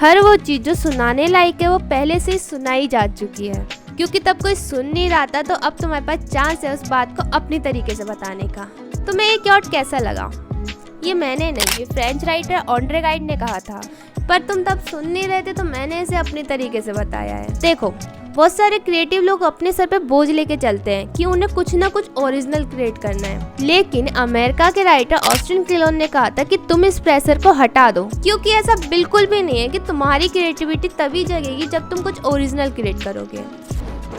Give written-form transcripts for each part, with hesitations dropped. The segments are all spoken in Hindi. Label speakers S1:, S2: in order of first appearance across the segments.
S1: हर वो चीज़ जो सुनाने लायक है वो पहले से ही सुनाई जा चुकी है, क्योंकि तब कोई सुन नहीं रहा था। तो अब तुम्हारे पास चांस है उस बात को अपनी तरीके से बताने का। तुम्हें ये क्योट कैसा लगा? ये मैंने नहीं, ये फ्रेंच राइटर ऑड्रे गाइड ने कहा था, पर तुम तब सुन नहीं रहे थे तो मैंने इसे अपने तरीके से बताया है। देखो, बहुत सारे क्रिएटिव लोग अपने सर पे बोझ लेके चलते हैं कि उन्हें कुछ ना कुछ ओरिजिनल क्रिएट करना है, लेकिन अमेरिका के राइटर ऑस्टिन क्लेन ने कहा था कि तुम इस प्रेशर को हटा दो, क्योंकि ऐसा बिल्कुल भी नहीं है कि तुम्हारी क्रिएटिविटी तभी जगेगी जब तुम कुछ ओरिजिनल क्रिएट करोगे।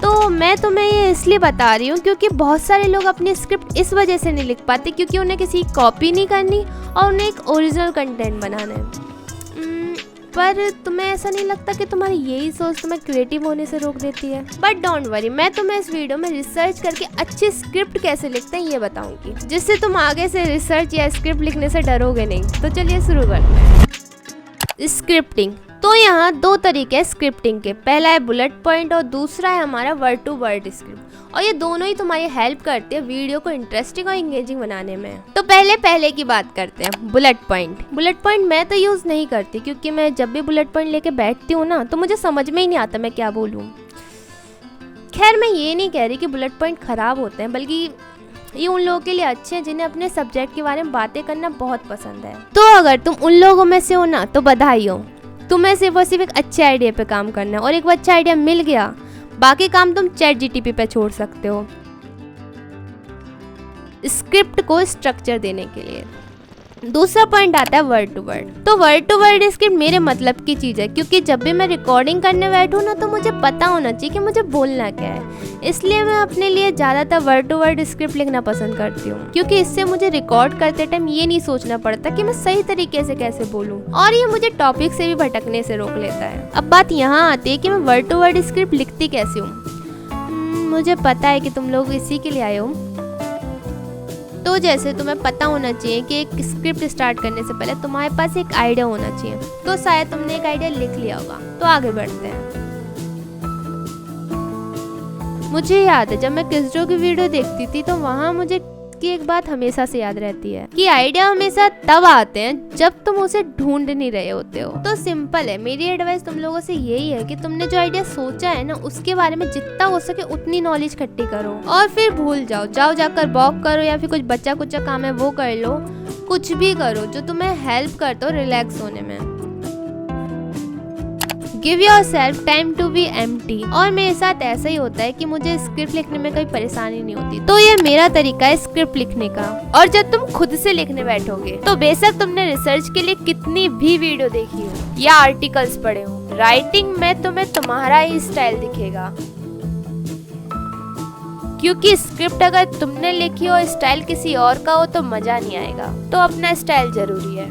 S1: तो मैं तुम्हें ये इसलिए बता रही हूँ क्योंकि बहुत सारे लोग अपनी स्क्रिप्ट इस वजह से नहीं लिख पाते क्योंकि उन्हें किसी की कॉपी नहीं करनी और उन्हें एक ओरिजिनल कंटेंट बनाना है। पर तुम्हें ऐसा नहीं लगता कि तुम्हारी यही सोच तुम्हें क्रिएटिव होने से रोक देती है? बट डोंट वरी, मैं तुम्हें इस वीडियो में रिसर्च करके अच्छी स्क्रिप्ट कैसे लिखते हैं ये बताऊंगी, जिससे तुम आगे से रिसर्च या स्क्रिप्ट लिखने से डरोगे नहीं। तो चलिए शुरू करते हैं। स्क्रिप्टिंग। तो यहाँ दो तरीके हैं स्क्रिप्टिंग के, पहला है बुलेट पॉइंट और दूसरा है हमारा वर्ड टू वर्ड स्क्रिप्ट, और ये दोनों ही तुम्हारी हेल्प करते हैं वीडियो को इंटरेस्टिंग और इंगेजिंग बनाने में। तो पहले की बात करते हैं, बुलेट पॉइंट। बुलेट पॉइंट मैं तो यूज़ नहीं करती क्योंकि मैं जब भी बुलेट पॉइंट लेके बैठती हूँ ना तो मुझे समझ में ही नहीं आता मैं क्या बोलूँ। खैर, मैं ये नहीं कह रही कि बुलेट पॉइंट ख़राब होते हैं, बल्कि ये उन लोगों के लिए अच्छे हैं जिन्हें अपने सब्जेक्ट के बारे में बातें करना बहुत पसंद है। तो अगर तुम उन लोगों में से हो ना तो बधाई हो, तुम्हें सिर्फ और सिर्फ एक अच्छे आइडिया पे काम करना है, और एक बार अच्छा आइडिया मिल गया बाकी काम तुम चैट जीटीपी पे छोड़ सकते हो स्क्रिप्ट को स्ट्रक्चर देने के लिए। दूसरा पॉइंट आता है वर्ड टू वर्ड। तो वर्ड टू वर्ड स्क्रिप्ट मेरे मतलब की चीज़ है, क्योंकि जब भी मैं रिकॉर्डिंग करने बैठूँ ना तो मुझे पता होना चाहिए कि मुझे बोलना क्या है। इसलिए मैं अपने लिए ज़्यादातर वर्ड टू वर्ड स्क्रिप्ट लिखना पसंद करती हूँ, क्योंकि इससे मुझे रिकॉर्ड करते टाइम ये नहीं सोचना पड़ता कि मैं सही तरीके से कैसे बोलूँ, और ये मुझे टॉपिक से भी भटकने से रोक लेता है। अब बात यहाँ आती है कि मैं वर्ड टू वर्ड स्क्रिप्ट लिखती कैसे हूँ। मुझे पता है कि तुम लोग इसी के लिए आए हो। तो जैसे तुम्हें पता होना चाहिए कि एक स्क्रिप्ट स्टार्ट करने से पहले तुम्हारे पास एक आइडिया होना चाहिए, तो शायद तुमने एक आइडिया लिख लिया होगा। तो आगे बढ़ते हैं। मुझे याद है जब मैं किसजो की वीडियो देखती थी तो वहाँ मुझे की एक बात हमेशा से याद रहती है कि आइडिया हमेशा तब आते हैं जब तुम उसे ढूंढ नहीं रहे होते हो। तो सिंपल है, मेरी एडवाइस तुम लोगों से यही है कि तुमने जो आइडिया सोचा है ना उसके बारे में जितना हो सके उतनी नॉलेज इकट्ठी करो और फिर भूल जाओ जाकर वॉक करो या फिर कुछ बच्चा कुछ काम है वो कर लो। कुछ भी करो जो तुम्हें हेल्प करता हो रिलैक्स होने में। Give yourself time to be empty. और मेरे साथ ऐसा ही होता है कि मुझे स्क्रिप्ट लिखने में कोई परेशानी नहीं होती, तो ये मेरा तरीका है स्क्रिप्ट लिखने का। और जब तुम खुद से लिखने बैठोगे तो बेशक तुमने रिसर्च के लिए कितनी भी वीडियो देखी हो या आर्टिकल्स पढ़े हो, राइटिंग में तुम्हें तुम्हारा ही स्टाइल दिखेगा, क्योंकि स्क्रिप्ट अगर तुमने लिखी हो स्टाइल किसी और का हो तो मजा नहीं आएगा। तो अपना स्टाइल जरूरी है।